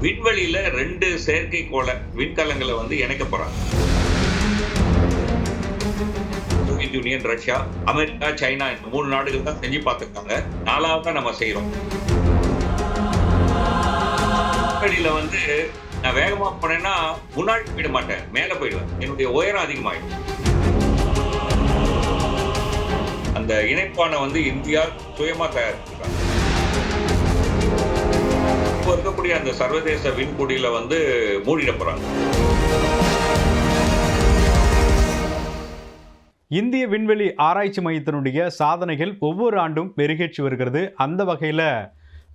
விண்வெளியில 2 செயற்கைக்கோள விண்கலங்கள இணைக்க போறாங்க. Soviet union, Russia, America, China இந்த 3 நாடுகள் தான் செஞ்சு பார்த்திருக்காங்க. 4வதா நம்ம செய்றோம். விண்வெளியில நான் வேகமா போனேன்னா முன்னாடி போயிட மாட்டேன். மேல போயிடுவேன். என்னுடைய உயரம் அதிகமாயிடும். அந்த இணைப்பான இந்தியா சுயமா தயாரிச்சிருக்காங்க. இப்போ இருக்கக்கூடிய அந்த சர்வதேச விண்கூடியில மூடிட போறாங்க. இந்திய விண்வெளி ஆராய்ச்சி மையத்தினுடைய சாதனைகள் ஒவ்வொரு ஆண்டும் பெருகேற்றி வருகிறது. அந்த வகையில்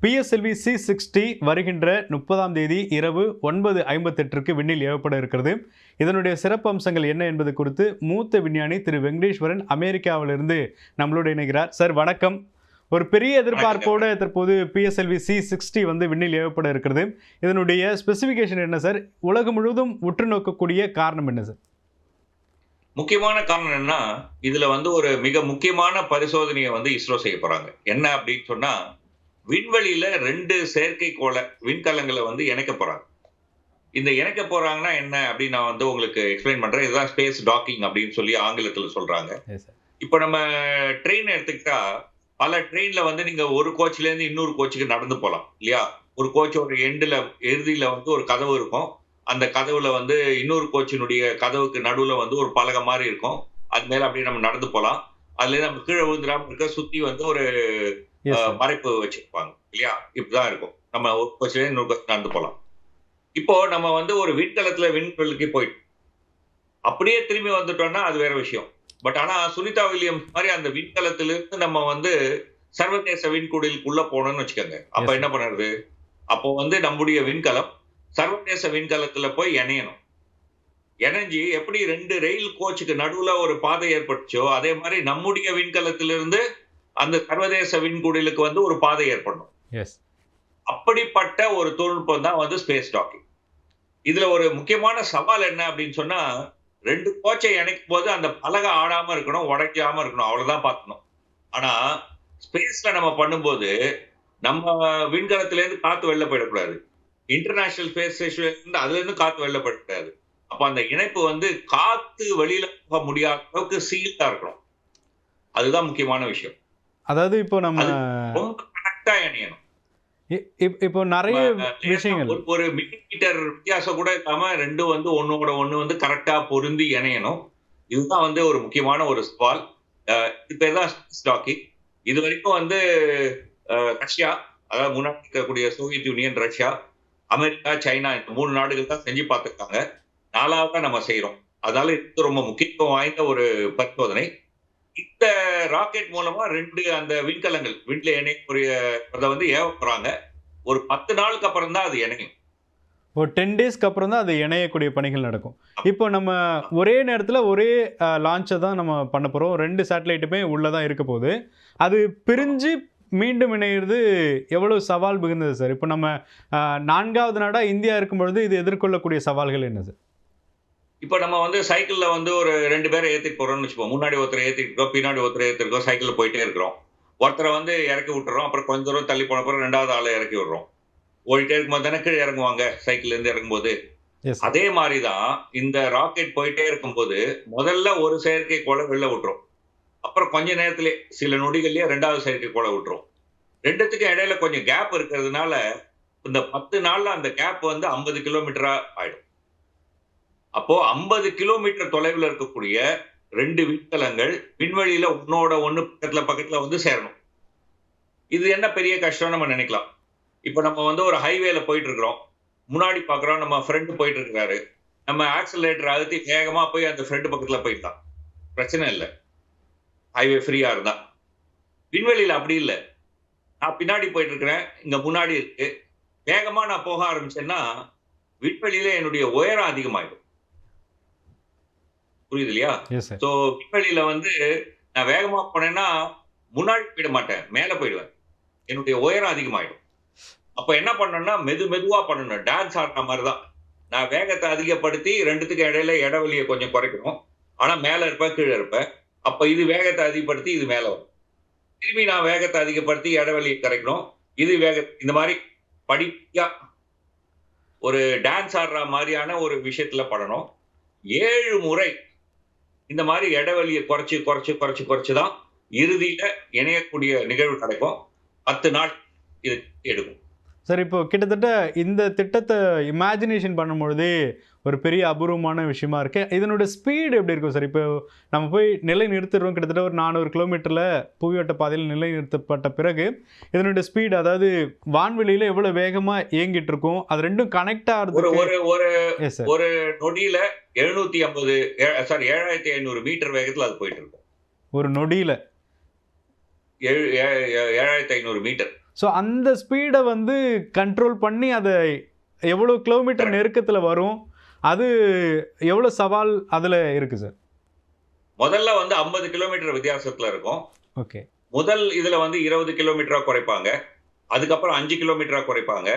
PSLV C60 வருகின்ற 30ஆம் தேதி இரவு 9:58 விண்ணில் ஏவப்பட இருக்கிறது. இதனுடைய சிறப்பு அம்சங்கள் என்ன என்பது குறித்து மூத்த விஞ்ஞானி திரு வெங்கடேஸ்வரன் அமெரிக்காவிலிருந்து நம்மளோடு இணைகிறார். சார் வணக்கம். ஒரு பெரிய எதிர்பார்ப்போடு தற்போது PSLV C60 விண்ணில் ஏவப்பட இருக்கிறது. இதனுடைய ஸ்பெசிஃபிகேஷன் என்ன சார்? உலகம் முழுவதும் உற்று நோக்கக்கூடிய காரணம் என்ன சார்? முக்கியமான காரணம் என்னன்னா, இதுல ஒரு மிக முக்கியமான பரிசோதனையை இஸ்ரோ செய்ய போறாங்க. என்ன அப்படின்னு சொன்னா, விண்வெளியில 2 செயற்கைக்கோள விண்கலங்களை இணைக்க போறாங்க. இந்த இணைக்க போறாங்கன்னா என்ன அப்படின்னு நான் உங்களுக்கு எக்ஸ்பிளைன் பண்றேன். இதுதான் ஸ்பேஸ் டாக்கிங் அப்படின்னு சொல்லி ஆங்கிலத்துல சொல்றாங்க. இப்ப நம்ம ட்ரெயின் எடுத்துக்கிட்டா, பல ட்ரெயின்ல நீங்க ஒரு கோச்ல இருந்து இன்னொரு கோச்சுக்கு நடந்து போலாம் இல்லையா? ஒரு கோச்சோட இறுதியில ஒரு கதவு இருக்கும். அந்த கதவுல இன்னொரு கோச்சினுடைய கதவுக்கு நடுவுல ஒரு பலகை மாதிரி இருக்கும். அது மேல அப்படியே நம்ம நடந்து போலாம். அதுல நம்ம கீழே விழுந்துடாம இருக்க சுத்தி ஒரு மறைப்பு வச்சிருப்பாங்க இல்லையா? இப்படிதான் இருக்கும். நம்ம ஒரு கோச்சில இன்னொரு கோச்சு நடந்து போலாம். இப்போ நம்ம ஒரு விண்கலத்துல விண்வெளிக்கு போயிட்டோம். அப்படியே திரும்பி வந்துட்டோம்னா அது வேற விஷயம். பட் ஆனா சுனிதா வில்லியம்ஸ் மாதிரி அந்த விண்கலத்திலிருந்து நம்ம சர்வதேச விண்கூடிலுக்குள்ள போனோம்னு வச்சுக்கோங்க. அப்ப என்ன பண்ணுறது? அப்போ நம்முடைய விண்கலம் சர்வதேச விண்கலத்துல போய் இணையணும். இணைஞ்சு எப்படி 2 ரயில் கோச்சுக்கு நடுவுல ஒரு பாதை ஏற்பட்டுச்சோ, அதே மாதிரி நம்முடைய விண்கலத்திலிருந்து அந்த சர்வதேச விண்கூடிலுக்கு ஒரு பாதை ஏற்படணும். அப்படிப்பட்ட ஒரு தொழில்நுட்பம் தான் ஸ்பேஸ் டாக்கிங். இதுல ஒரு முக்கியமான சவால் என்ன அப்படின்னு சொன்னா, 2 கோச்சை இணைக்கும் போது அந்த பலகை ஆடாம இருக்கணும், உடைக்காம இருக்கணும். அவ்வளவுதான் பார்க்கணும். ஆனா ஸ்பேஸ்ல நம்ம பண்ணும்போது நம்ம விண்கலத்தில இருந்து காத்து வெளில போயிடக்கூடாது. இன்டர்நேஷனல் ஸ்பேஸ் ஸ்டேஷன்ல அதுல இருந்து காத்து வெளில போயிடக்கூடாது. அப்ப அந்த இணைப்பு காத்து வெளியில போக முடியாத அளவுக்கு சீல்டா இருக்கணும். அதுதான் முக்கியமான விஷயம். அதாவது இப்போ நம்ம ரொம்ப கரெக்டா இணையணும். இப்போ நிறைய விஷயங்கள் ஒரு மில்லிமீட்டர் வித்தியாசம் கூட இல்லாம 2 ஒன்னோட ஒண்ணு கரெக்டா பொருந்தி இணையணும். இதுதான் ஒரு முக்கியமான ஒரு சவால். இது பேர் தான் ஸ்பேஸ் டாக்கிங். இது வரைக்கும் ரஷ்யா, அதாவது முன்னாடி இருக்கக்கூடிய Soviet union, Russia, America, China இந்த 3 நாடுகள் தான் செஞ்சு பார்த்திருக்காங்க. 4வதா நம்ம செய்றோம். அதனால இது ரொம்ப முக்கியத்துவம் வாய்ந்த ஒரு பரிசோதனை. இந்த ராக்கெட் மூலமா 2 அந்த விண்கலங்கள் விண்ல இணையக்கூடிய ஏவ போறாங்க. ஒரு 10 நாளுக்கு அப்புறம் தான் அது இணையும். ஒரு 10 டேஸ்க்கு அப்புறம் தான் அது இணையக்கூடிய பணிகள் நடக்கும். இப்போ நம்ம ஒரே நேரத்தில் ஒரே லான்ச்சை தான் நம்ம பண்ண போகிறோம். 2 சேட்டலைட்டுமே உள்ளே தான் இருக்க போகுது. அது பிரிஞ்சு மீண்டும் இணையிறது எவ்வளவு சவால் மிகுந்தது சார்? இப்போ நம்ம 4வது நாடாக இந்தியா இருக்கும் பொழுது இது எதிர்கொள்ளக்கூடிய சவால்கள் என்ன சார்? இப்போ நம்ம சைக்கிள்ல ஒரு 2 பேரை ஏற்றிட்டு போறோம்னு வச்சுப்போம். முன்னாடி ஒருத்தர் ஏற்றிட்டு இருக்கோம், பின்னாடி ஒருத்தர் ஏற்றிருக்கோம், சைக்கிளில் போயிட்டே இருக்கிறோம். ஒருத்தரை இறக்கி விட்டுறோம். அப்புறம் கொஞ்ச தூரம் தள்ளி போன அப்புறம் 2வது ஆளை இறக்கி விடுறோம். ஓடிட்டே இருக்கும்போது தானே கீழே இறங்குவாங்க சைக்கிள்ல இருந்து இறங்கும்போது. அதே மாதிரி தான் இந்த ராக்கெட் போயிட்டே இருக்கும்போது முதல்ல ஒரு செயற்கைக்கோளை வெளில விட்டுரும். அப்புறம் கொஞ்ச நேரத்திலே சில நொடிகள்லயே 2வது செயற்கைக்கோளை விட்டுரும். 2த்துக்கும் இடையில கொஞ்சம் கேப் இருக்கிறதுனால இந்த 10 நாள்ல அந்த கேப் 50 கிலோமீட்டரா ஆயிடும். அப்போ 50 கிலோமீட்டர் தொலைவில் இருக்கக்கூடிய 2 விண்கலங்கள் விண்வெளியில ஒன்னோட ஒண்ணு பக்கத்துல சேரணும். இது என்ன பெரிய கஷ்டம் நம்ம நினைக்கலாம். இப்ப நம்ம ஒரு ஹைவேல போயிட்டு இருக்கிறோம். முன்னாடி பாக்குறோம், நம்ம ஃப்ரெண்ட் போயிட்டு இருக்காரு. நம்ம ஆக்சிலரேட்டர் அழுத்தி வேகமா போய் அந்த ஃப்ரெண்ட் பக்கத்துல போயிடலாம். பிரச்சனை இல்லை, ஹைவே ஃப்ரீயா இருந்தா. விண்வெளியில அப்படி இல்லை. நான் பின்னாடி போயிட்டு இருக்கிறேன், இங்க முன்னாடி இருக்கு. வேகமா நான் போக ஆரம்பிச்சேன்னா விண்வெளியில என்னுடைய உயரம் அதிகமாயிடும். புரியுது இல்லையா? சோ விண்வெளியில நான் வேகமா போனேன்னா முன்னாடி போயிட மாட்டேன், மேல போயிடுவேன். என்னுடைய உயரம் அதிகமாயிடும். அப்ப என்ன பண்ணணும்னா மெதுவா பண்ணணும். டான்ஸ் ஆடுற மாதிரி தான். நான் வேகத்தை அதிகப்படுத்தி 2த்துக்கு இடையில இடைவெளியை கொஞ்சம் குறைக்கணும். ஆனா மேல இருப்பேன், கீழே இருப்பேன். அப்ப இது வேகத்தை அதிகப்படுத்தி இது மேல வரும். திரும்பி நான் வேகத்தை அதிகப்படுத்தி இடைவெளியை குறைக்கணும். இது இந்த மாதிரி படிப்படியா ஒரு டான்ஸ் ஆடுற மாதிரியான ஒரு விஷயத்துல படணும். 7 முறை இந்த மாதிரி இடைவெளியை குறைச்சு குறைச்சு குறைச்சு குறைச்சு தான் இறுதியில இணையக்கூடிய நிகழ்வு நடக்கும். 10 நாள் இது எடுக்கும். சார் இப்போ கிட்டத்தட்ட இந்த திட்டத்தை இமேஜினேஷன் பண்ணும்பொழுதே ஒரு பெரிய அபூர்வமான விஷயமா இருக்கு. இதனுடைய ஸ்பீடு எப்படி இருக்கும் சார்? இப்போ நம்ம போய் நிலை நிறுத்திடுறோம், கிட்டத்தட்ட ஒரு 400 கிலோமீட்டரில் புவிவட்ட பாதையில் நிலை நிறுத்தப்பட்ட பிறகு இதனுடைய ஸ்பீடு, அதாவது வான்வெளியில் எவ்வளோ வேகமாக இயங்கிட்டு இருக்கும், அது ரெண்டும் கனெக்ட் ஆகிறதுக்கு ஒரு நொடியில 7500 மீட்டர் வேகத்துல அது போயிட்டு இருக்கும். ஒரு நொடியில 7500 மீட்டர். ஸோ அந்த ஸ்பீடை வந்து கண்ட்ரோல் பண்ணி அதை எவ்வளோ கிலோமீட்டர் நெருக்கத்தில் வரும், அது எவ்வளோ சவால் அதில் இருக்கு சார்? முதல்ல வந்து 50 கிலோமீட்டர் வித்தியாசத்துல இருக்கும். ஓகே. முதல் இதுல வந்து 20 கிலோமீட்டரா குறைப்பாங்க. அதுக்கப்புறம் 5 கிலோமீட்டரா குறைப்பாங்க.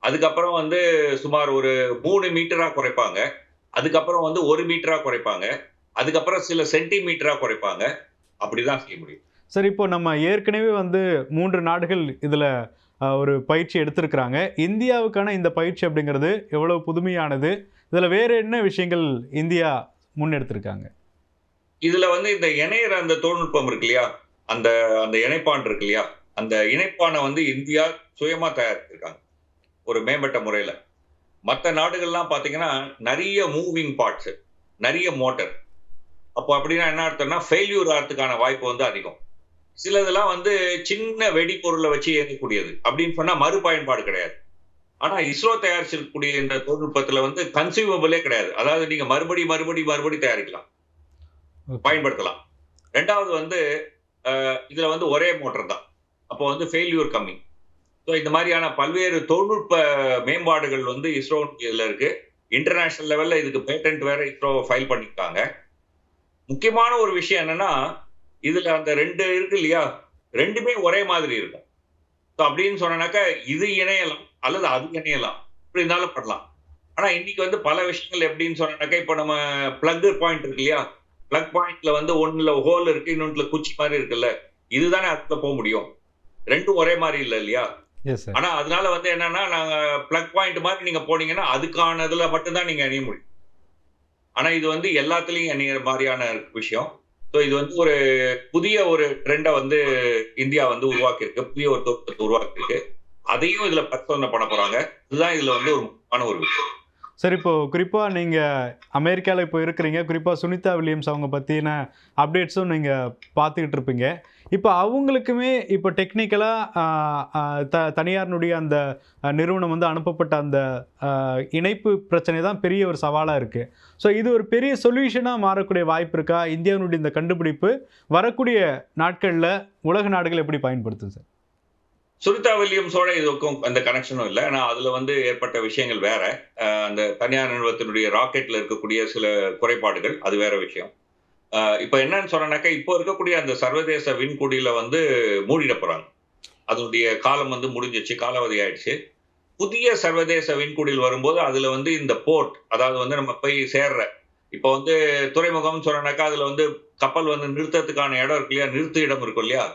அதுக்கப்புறம் வந்து சுமார் ஒரு 3 மீட்டரா குறைப்பாங்க. அதுக்கப்புறம் வந்து 1 மீட்டரா குறைப்பாங்க. அதுக்கப்புறம் சில சென்டிமீட்டரா குறைப்பாங்க. அப்படிதான் செய்ய முடியும். சார் இப்போ நம்ம ஏற்கனவே வந்து 3 நாடுகள் இதில் ஒரு பயிற்சி எடுத்திருக்கிறாங்க. இந்தியாவுக்கான இந்த பயிற்சி அப்படிங்கிறது எவ்வளவு புதுமையானது, இதில் வேறு என்ன விஷயங்கள் இந்தியா முன்னெடுத்திருக்காங்க? இதுல வந்து இந்த இணையற அந்த தொழில்நுட்பம் இருக்கு இல்லையா, அந்த அந்த இணைப்பான் இருக்கு இல்லையா, அந்த இணைப்பானை வந்து இந்தியா சுயமா தயாரிச்சிருக்காங்க ஒரு மேம்பட்ட முறையில. மற்ற நாடுகள்லாம் பாத்தீங்கன்னா நிறைய மூவிங் பார்ட்ஸ், நிறைய மோட்டர். அப்போ அப்படின்னா என்ன அர்த்தம்னா ஃபெயில்யூர் ஆகிறதுக்கான வாய்ப்பு வந்து அதிகம். சிலதெல்லாம் வந்து சின்ன வெடிபொருளை வச்சு இயங்கக்கூடியது அப்படின்னு சொன்னா மறுபயன்பாடு கிடையாது. ஆனா இஸ்ரோ தயாரிச்சிருக்கக்கூடிய இந்த தொழில்நுட்பத்துல வந்து கன்சியூமபிளே கிடையாது. அதாவது நீங்க மறுபடி தயாரிக்கலாம், பயன்படுத்தலாம். ரெண்டாவது வந்து இதுல வந்து ஒரே மோட்டர் தான். அப்போ வந்து ஃபெயில்யூர் கம்மி. ஸோ இந்த மாதிரியான பல்வேறு தொழில்நுட்ப மேம்பாடுகள் வந்து இஸ்ரோ இதுல இருக்கு. இன்டர்நேஷனல் லெவல்ல இதுக்கு பேட்டன்ட் வேற இஸ்ரோ ஃபைல் பண்ணிருக்காங்க. முக்கியமான ஒரு விஷயம் என்னன்னா, இதுல அந்த 2 இருக்கு இல்லையா, 2மே ஒரே மாதிரி இருக்கும். ஸோ அப்படின்னு சொன்னாக்கா இது இணையலாம் அல்லது அது இணையலாம், இப்படி இருந்தாலும் பண்ணலாம். ஆனா இன்னைக்கு வந்து பல விஷயங்கள் எப்படின்னு சொன்னாக்கா, இப்போ நம்ம பிளக் பாயிண்ட் இருக்கு இல்லையா, பிளக் பாயிண்ட்ல வந்து ஒண்ணுல ஹோல் இருக்கு, இன்னொன்றுல குச்சி மாதிரி இருக்குல்ல, இதுதானே அதுல போக முடியும். 2ம் ஒரே மாதிரி இல்லை இல்லையா. ஆனா அதனால வந்து என்னன்னா, நாங்க பிளக் பாயிண்ட் மாதிரி நீங்க போனீங்கன்னா அதுக்கானதுல மட்டும்தான் நீங்க இணைய முடியும். ஆனா இது வந்து எல்லாத்துலயும் இணைய மாதிரியான விஷயம். ஸோ இது வந்து ஒரு புதிய ஒரு ட்ரெண்டை வந்து இந்தியா வந்து உருவாக்கியிருக்கு, புதிய ஒரு தொழில்நுட்பத்தை உருவாக்கியிருக்கு. அதையும் இதுல பரிசோதனை பண்ண போறாங்க. இதுதான் இதுல வந்து ஒரு முக்கியமான ஒரு விஷயம். சார் இப்போ குறிப்பாக நீங்கள் அமெரிக்காவில் இப்போ இருக்கிறீங்க, குறிப்பாக சுனிதா வில்லியம்ஸ் அவங்க பற்றின அப்டேட்ஸும் நீங்கள் பார்த்துக்கிட்டு இருப்பீங்க. இப்போ அவங்களுக்குமே இப்போ டெக்னிக்கலாக தனியாரினுடைய அந்த நிறுவனம் வந்து அனுப்பப்பட்ட அந்த இணைப்பு பிரச்சனை தான் பெரிய ஒரு சவாலாக இருக்குது. ஸோ இது ஒரு பெரிய சொல்யூஷனாக மாறக்கூடிய வாய்ப்பு இருக்கா? இந்தியாவினுடைய இந்த கண்டுபிடிப்பு வரக்கூடிய நாட்களில் உலக நாடுகள் எப்படி பயன்படுத்தும் சார்? சுனிதா வில்லியம்ஸோட இதுக்கும் அந்த கனெக்ஷனும் இல்லை. ஆனா அதுல வந்து ஏற்பட்ட விஷயங்கள் வேற. அந்த தனியார் நிறுவனத்தினுடைய ராக்கெட்ல இருக்கக்கூடிய சில குறைபாடுகள், அது வேற விஷயம். இப்ப என்னன்னு சொன்னாக்கா, இப்போ இருக்கக்கூடிய அந்த சர்வதேச விண்கூடியில வந்து மூடிட போறாங்க. அதனுடைய காலம் வந்து முடிஞ்சிச்சு, காலாவதி ஆயிடுச்சு. புதிய சர்வதேச விண்கூடியில் வரும்போது அதுல வந்து இந்த போர்ட், அதாவது வந்து நம்ம போய் சேர்ற, இப்போ வந்து துறைமுகம் சொன்னாக்கா அதுல வந்து கப்பல் வந்து நிறுத்தத்துக்கான இடம் இருக்கு இல்லையா, நிறுத்து இடம் இருக்கும் இல்லையா,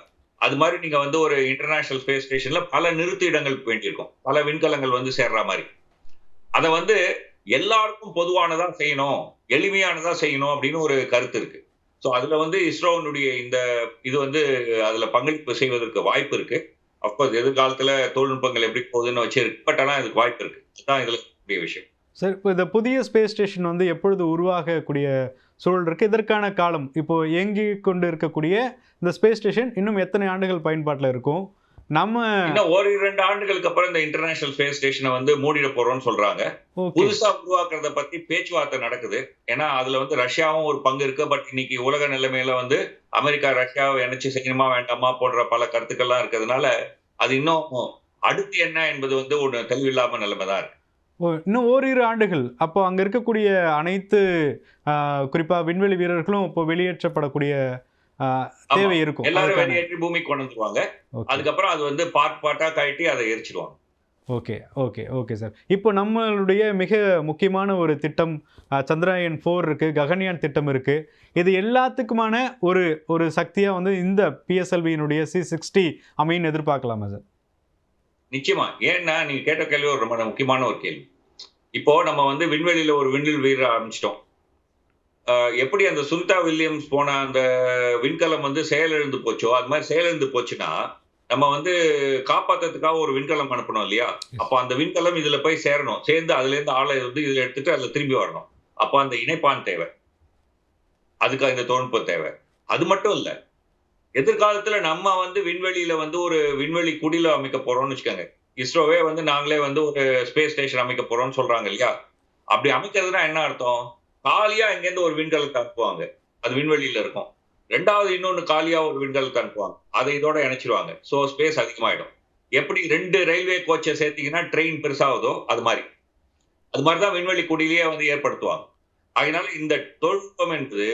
அது மாதிரி நீங்க வந்து ஒரு இன்டர்நேஷனல் ஸ்பேஸ் ஸ்டேஷன்ல பல நிறுத்து இடங்கள் வேண்டியிருக்கும், பல விண்கலங்கள் வந்து சேர்ற மாதிரி. அதை வந்து எல்லாருக்கும் பொதுவானதா செய்யணும், எளிமையானதா செய்யணும் அப்படின்னு ஒரு கருத்து இருக்கு. ஸோ அதுல வந்து இஸ்ரோனுடைய இந்த இது வந்து அதுல பங்களிப்பு செய்வதற்கு வாய்ப்பு இருக்கு. அப்கோர்ஸ் எதிர்காலத்துல தொழில்நுட்பங்கள் எப்படி போகுதுன்னு வச்சு இருக்கு, பட் ஆனால் இதுக்கு வாய்ப்பு இருக்கு. அதுதான் இதுல கூடிய விஷயம். சார் இப்போ இந்த புதிய ஸ்பேஸ் ஸ்டேஷன் வந்து எப்பொழுது உருவாகக்கூடிய சூழல் இருக்குது? இதற்கான காலம் இப்போ இயங்கி கொண்டு இருக்கக்கூடிய இந்த ஸ்பேஸ் ஸ்டேஷன் இன்னும் எத்தனை ஆண்டுகள் பயன்பாட்டில் இருக்கும்? நம்ம இன்னும் 1-2 ஆண்டுகளுக்கு அப்புறம் இந்த இன்டர்நேஷனல் ஸ்பேஸ் ஸ்டேஷனை வந்து மூடிட போறோம்னு சொல்றாங்க. புதுசா உருவாக்குறத பத்தி பேச்சுவார்த்தை நடக்குது. ஏன்னா அதுல வந்து ரஷ்யாவும் ஒரு பங்கு இருக்கு. பட் இன்னைக்கு உலக நிலைமையில வந்து அமெரிக்கா ரஷ்யாவை இணைச்சு செய்யணுமா வேண்டாமா போன்ற பல கருத்துக்கள்லாம் இருக்கிறதுனால அது இன்னும் அடுத்து என்ன என்பது வந்து ஒன்று தெளிவில்லாம நிலைமை தான் இருக்கு. இன்னும் ஓரிரு ஆண்டுகள் அப்போ அங்கே இருக்கக்கூடிய அனைத்து குறிப்பாக விண்வெளி வீரர்களும் இப்போ வெளியேற்றப்படக்கூடிய தேவை இருக்கும். எல்லாரும் வெளியேற்றி பூமிக்கு கொண்டு வந்துருவாங்க. அதுக்கப்புறம் அது வந்து பார்ட்டா கழட்டி அதை எரிச்சிடுவாங்க. Okay sir. இப்போ நம்மளுடைய மிக முக்கியமான ஒரு திட்டம் சந்திரயான் 4 இருக்கு, ககன்யான் திட்டம் இருக்கு. இது எல்லாத்துக்குமான ஒரு சக்தியாக வந்து இந்த PSLVயினுடைய C60 அமைன்னு எதிர்பார்க்கலாமா சார்? நிச்சயமா. ஏன்னா நீங்க கேட்ட கேள்வி ஒரு ரொம்ப முக்கியமான ஒரு கேள்வி. இப்போ நம்ம வந்து விண்வெளியில ஒரு விண்ணில் வீர ஆரம்பிச்சிட்டோம். எப்படி அந்த சுனிதா வில்லியம்ஸ் போன அந்த விண்கலம் வந்து செயலிழந்து போச்சோ, அது மாதிரி செயலிழந்து போச்சுன்னா, நம்ம வந்து காப்பாத்துறதுக்காக ஒரு விண்கலம் அனுப்பணும் இல்லையா? எஸ். அப்ப அந்த விண்கலம் இதுல போய் சேரணும். சேர்ந்து அதுலேருந்து ஆள வந்து இதுல எடுத்துட்டு அதுல திரும்பி வரணும். அப்ப அந்த இணைப்பான் தேவை. அதுக்கு இந்த தொழில்நுட்பம் தேவை. அது மட்டும் இல்ல. எதிர்காலத்துல நம்ம வந்து விண்வெளியில வந்து ஒரு விண்வெளி குடில அமைக்க போறோம்னு வச்சுக்கோங்க. இஸ்ரோவே வந்து நாங்களே வந்து ஒரு ஸ்பேஸ் ஸ்டேஷன் அமைக்க போறோம்னு சொல்றாங்க இல்லையா? அப்படி அமைக்கிறதுனா என்ன அர்த்தம்? காலியா இங்கேருந்து ஒரு விண்கலத்த அனுப்புவாங்க. அது விண்வெளியில இருக்கும். 2வது இன்னொன்னு காலியா ஒரு விண்கலத்த அனுப்புவாங்க. அத இதோட இணைச்சிருவாங்க. So space அதிகமாயிடும். எப்படி 2 ரயில்வே கோச்ச சேர்த்தீங்கன்னா ட்ரெயின் பெருசாகுதோ, அது மாரி. அது மாரி தான் விண்வெளி குடிலேயே வந்து ஏற்படுத்துவாங்க. அதனால இந்த தொழில்நுட்பம் என்பது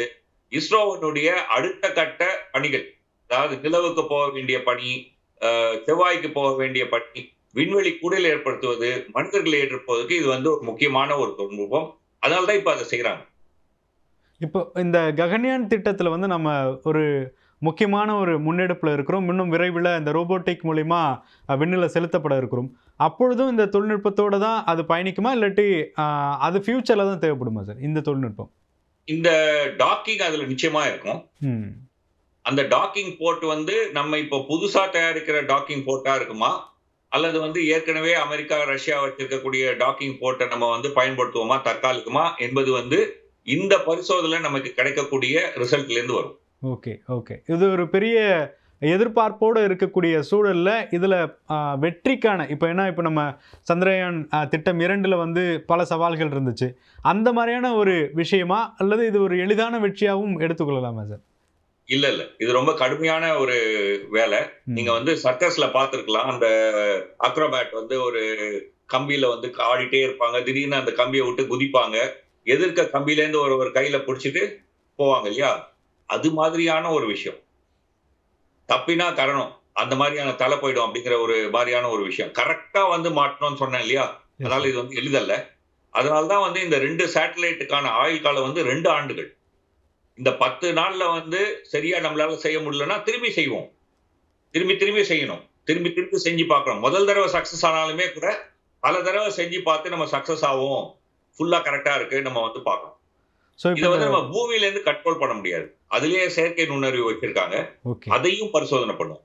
இஸ்ரோவினுடைய அடுத்த கட்ட பணிகள். அதாவது நிலவுக்கு போக வேண்டிய பணி, செவ்வாய்க்கு போக வேண்டிய பணி, விண்வெளி குடில் ஏற்படுத்துவது, மனிதர்களை ஏற்றுப்பதற்கு இது வந்து ஒரு முக்கியமான ஒரு தொழில்நுட்பம். அதனால தான் இப்ப அத செய்றாங்க. இப்போ இந்த ககன்யான் திட்டத்துல வந்து நம்ம ஒரு முக்கியமான ஒரு முன்னெடுப்புல இருக்கிறோம். இன்னும் விரைவில இந்த ரோபோட்டிக் மூலியமா விண்ணில செலுத்தப்பட இருக்கிறோம். அப்பொழுதும் இந்த தொழில்நுட்பத்தோட தான் அது பயணிக்குமா? இல்லாட்டி அது ஃபியூச்சர்ல தான் தேவைப்படுமா சார்? இந்த தொழில்நுட்பம்? இந்த டாக்கிங் அதுல நிச்சயமா இருக்கும். ம். அந்த டாக்கிங் போர்ட் வந்து நம்ம இப்போ புதுசா தயாரிக்கிற டாக்கிங் போர்ட்டா இருக்குமா? அல்லது வந்து ஏற்கனவே அமெரிக்கா, ரஷ்யா வச்சிருக்கக்கூடிய டாக்கிங் போர்ட்ட நம்ம வந்து பயன்படுத்துவோமா தற்காலிகமா என்பது வந்து இந்த பரிசோதனையில நமக்கு கிடைக்கக்கூடிய ரிசல்ட்லேருந்து வரும். Okay, okay. இது ஒரு பெரிய எதிர்பார்ப்போட இருக்கக்கூடிய சூழல்ல, இதுல வெற்றிக்கான இப்ப நம்ம சந்திரயான் திட்டம் 2ல வந்து பல சவால்கள் இருந்துச்சு. அந்த மாரியான ஒரு விஷயமா? அல்லது இது ஒரு எளிதான வெற்றியாவும் எடுத்துக்கொள்ளலாமா சார்? இல்ல, இல்ல. இது ரொம்ப கடுமையான ஒரு வேல. நீங்க ம். வந்து சர்க்கஸ்ல பார்த்திருக்கலாம். அந்த அக்ரோபாட் வந்து ஒரு கம்பியில வந்து ஆடிட்டே இருப்பாங்க. திடீர்னு அந்த கம்பிய விட்டு குதிப்பாங்க. எதிர்க்க கம்பியிலேருந்து ஒருவர் கையில புடிச்சுட்டு போவாங்க இல்லையா? அது மாதிரியான ஒரு விஷயம். தப்பினா கரணம். அந்த மாரியான தல போயிடும் அப்படிங்கிற ஒரு மாரியான ஒரு விஷயம். கரெக்ட்டா வந்து மாட்டணும்னு சொன்னேன் இல்லையா? எஸ் அதனால சார். இது வந்து எளிதல்ல. அதனால தான் வந்து இந்த 2 சேட்டலைட்டுக்கான ஆயுள் காலம் வந்து 2 ஆண்டுகள். இந்த 10 நாள்ல வந்து சரியா நம்மளால செய்ய முடியலன்னா, திரும்பி செய்வோம். திரும்பி திரும்பி செய்யணும். திரும்பி திரும்பி செஞ்சு பார்க்கணும். முதல் தடவ சக்சஸ் ஆனாலுமே கூட, பல தடவ செஞ்சு பார்த்து நம்ம சக்சஸ் ஆவோம். ஃபுல்லா கரெக்ட்டா இருக்கு. நம்ம வந்து பார்க்கணும். ஸோ இத இப்ப இந்த வந்து நம்ம பூமியிலேருந்து கண்ட்ரோல் பண்ண முடியாது. அதிலேயே செயற்கை நுண்ணறிவு வச்சிருக்காங்க. ஓகே. அதையும் பரிசோதனை பண்ணுவோம்.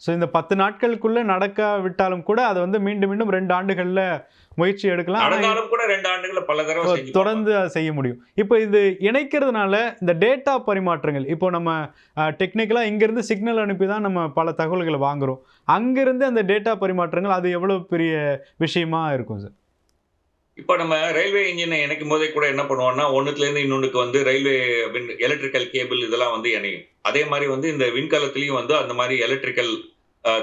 ஸோ இந்த 10 நாட்களுக்குள்ள நடக்காவிட்டாலும் கூட, அத வந்து மீண்டும் மீண்டும் 2 ஆண்டுகள்ல முயற்சி எடுக்கலாம். ஆனா நடந்தாலும் கூட 2 ஆண்டுகள்ல பல தடவ செஞ்சு பார்க்கலாம். தொடர்ந்து அத செய்ய முடியும். இப்ப இது இணைக்கிறதுனால இந்த டேட்டா பரிமாற்றங்கள், இப்போ நம்ம டெக்னிக்கலா இங்கேருந்து சிக்னல் அனுப்பி தான் நம்ம பல தகவல்கள வாங்குறோம். அங்கிருந்து அந்த டேட்டா பரிமாற்றங்கள் அது எவ்வளவு பெரிய விஷயமா இருக்கும் சார்? இப்ப நம்ம ரயில்வே இன்ஜின இணைக்கும்போதே கூட என்ன பண்ணுவோம்னா, ஒண்ணுத்துலேருந்து இன்னொன்னுக்கு வந்து ரயில்வே எலக்ட்ரிக்கல் கேபிள் இதெல்லாம் வந்து இணையும். அதே மாரி வந்து இந்த விண்கலத்திலயும் வந்து அந்த மாரி எலக்ட்ரிக்கல்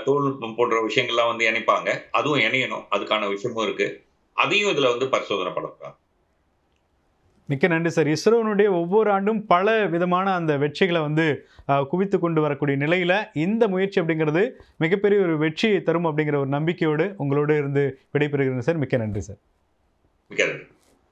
தொழில்நுட்பம் போன்ற விஷயங்கள்லாம் வந்து இணைப்பாங்க. அதுவும் இணையணும். அதுக்கான விஷயமும் இருக்கு. அதையும் இதுல வந்து பரிசோதனை பண்ண மிக்க நன்றி சார். இஸ்ரோனுடைய ஒவ்வொரு ஆண்டும் பல விதமான அந்த வெற்றிகள வந்து குவித்து கொண்டு வரக்கூடிய நிலையில, இந்த முயற்சி அப்படிங்கிறது மிகப்பெரிய ஒரு வெற்றியை தரும் அப்படிங்கிற ஒரு நம்பிக்கையோடு உங்களோடு இருந்து விடைபெறுகிறேன் சார். மிக்க நன்றி சார். மிக்க நன்றி.